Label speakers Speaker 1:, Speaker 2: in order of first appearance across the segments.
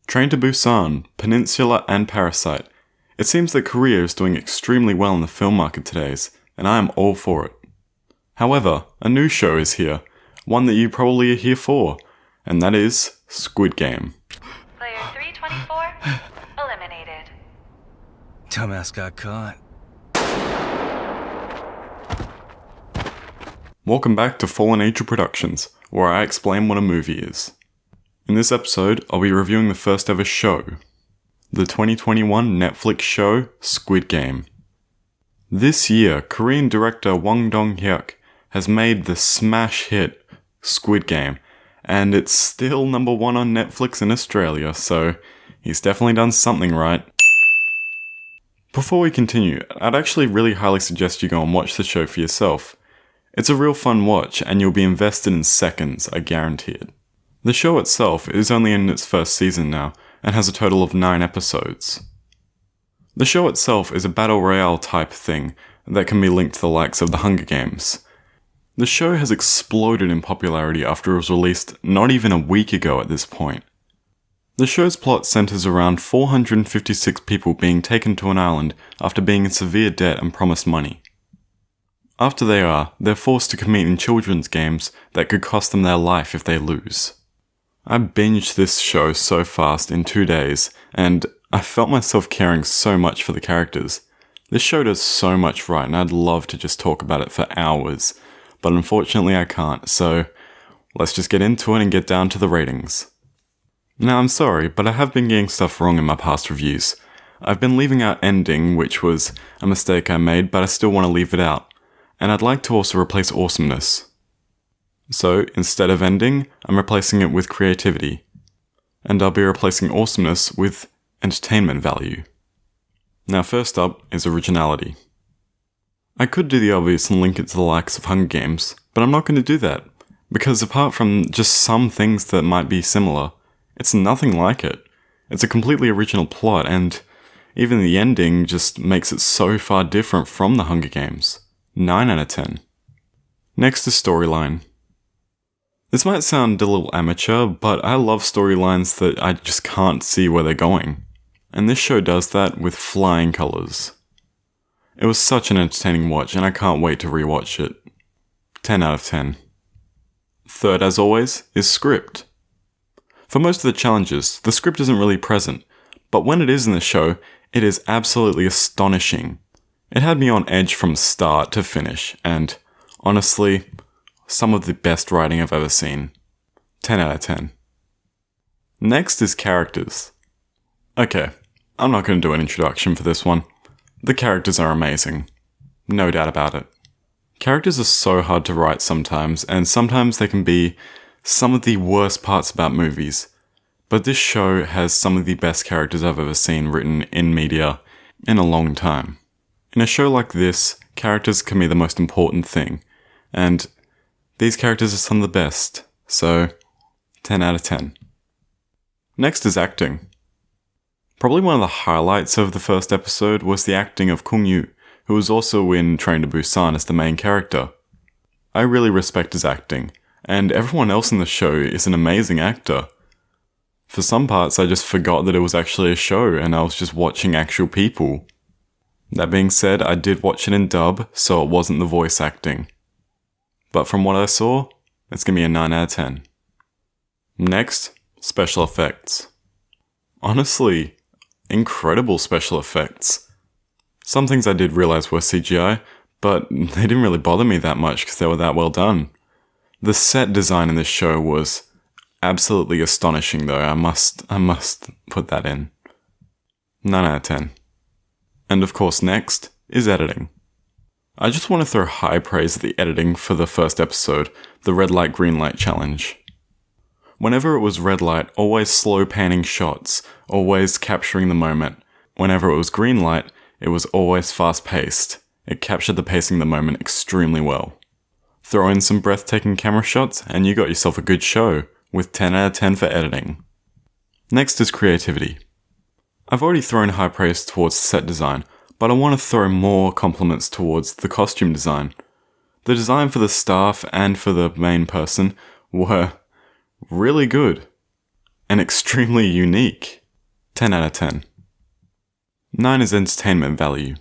Speaker 1: Train to Busan, Peninsula and Parasite. It seems that Korea is doing extremely well in the film market today, and I am all for it. However, a new show is here, one that you probably are here for, and that is Squid Game.
Speaker 2: Player 324 eliminated.
Speaker 3: Dumbass got caught.
Speaker 1: Welcome back to Fallen Angel Productions, where I explain what a movie is. In this episode, I'll be reviewing the first ever show, the 2021 Netflix show Squid Game. This year, Korean director Wang Dong-hyuk has made the smash hit Squid Game, and it's still number 1 on Netflix in Australia, so he's definitely done something right. Before we continue, I'd actually really highly suggest you go and watch the show for yourself. It's a real fun watch, and you'll be invested in seconds, I guarantee it. The show itself is only in its first season now, and has a total of 9 episodes. The show itself is a battle royale type thing that can be linked to the likes of the Hunger Games. The show has exploded in popularity after it was released not even a week ago at this point. The show's plot centers around 456 people being taken to an island after being in severe debt and promised money. After they're forced to compete in children's games that could cost them their life if they lose. I binged this show so fast in 2 days, and I felt myself caring so much for the characters. This show does so much right, and I'd love to just talk about it for hours, but unfortunately I can't, so let's just get into it and get down to the ratings. Now I'm sorry, but I have been getting stuff wrong in my past reviews. I've been leaving out ending, which was a mistake I made, but I still want to leave it out, and I'd like to also replace awesomeness. So, instead of ending, I'm replacing it with creativity. And I'll be replacing awesomeness with entertainment value. Now first up is originality. I could do the obvious and link it to the likes of Hunger Games, but I'm not going to do that, because apart from just some things that might be similar, it's nothing like it. It's a completely original plot, and even the ending just makes it so far different from the Hunger Games. 9 out of 10. Next is storyline. This might sound a little amateur, but I love storylines that I just can't see where they're going. And this show does that with flying colours. It was such an entertaining watch, and I can't wait to rewatch it. 10 out of 10. Third, as always, is script. For most of the challenges, the script isn't really present, but when it is in the show, it is absolutely astonishing. It had me on edge from start to finish, and honestly, some of the best writing I've ever seen. 10 out of 10. Next is characters. Okay, I'm not going to do an introduction for this one. The characters are amazing. No doubt about it. Characters are so hard to write sometimes, and sometimes they can be some of the worst parts about movies. But this show has some of the best characters I've ever seen written in media in a long time. In a show like this, characters can be the most important thing, and these characters are some of the best, so 10 out of 10. Next is acting. Probably one of the highlights of the first episode was the acting of Kung Yu, who was also in Train to Busan as the main character. I really respect his acting, and everyone else in the show is an amazing actor. For some parts I just forgot that it was actually a show and I was just watching actual people. That being said, I did watch it in dub, so it wasn't the voice acting. But from what I saw, it's going to be a 9 out of 10. Next, special effects. Honestly, incredible special effects. Some things I did realize were CGI, but they didn't really bother me that much because they were that well done. The set design in this show was absolutely astonishing though, I must put that in. 9 out of 10. And of course next is editing. I just want to throw high praise at the editing for the first episode, the red light green light challenge. Whenever it was red light, always slow panning shots, always capturing the moment. Whenever it was green light, it was always fast paced. It captured the pacing of the moment extremely well. Throw in some breathtaking camera shots and you got yourself a good show, with 10 out of 10 for editing. Next is creativity. I've already thrown high praise towards set design, but I want to throw more compliments towards the costume design. The design for the staff and for the main person were really good. and extremely unique. 10 out of 10. 9 is entertainment value.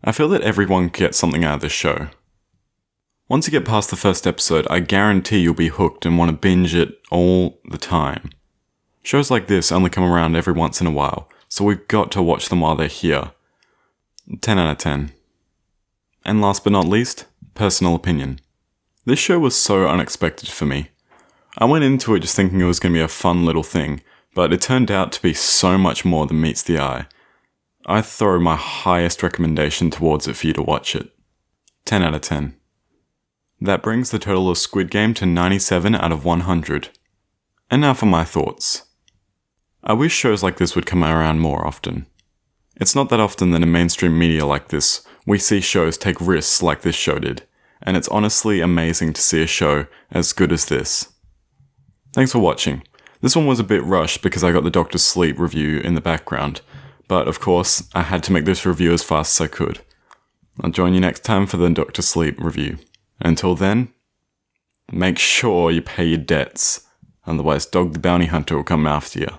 Speaker 1: I feel that everyone gets something out of this show. Once you get past the first episode, I guarantee you'll be hooked and want to binge it all the time. Shows like this only come around every once in a while, so we've got to watch them while they're here. 10 out of 10. And last but not least, personal opinion. This show was so unexpected for me. I went into it just thinking it was going to be a fun little thing, but it turned out to be so much more than meets the eye. I throw my highest recommendation towards it for you to watch it. 10 out of 10. That brings the total of Squid Game to 97 out of 100. And now for my thoughts. I wish shows like this would come around more often. It's not that often that in mainstream media like this, we see shows take risks like this show did, and it's honestly amazing to see a show as good as this. Thanks for watching. This one was a bit rushed because I got the Dr. Sleep review in the background, but of course, I had to make this review as fast as I could. I'll join you next time for the Dr. Sleep review. Until then, make sure you pay your debts, otherwise Dog the Bounty Hunter will come after you.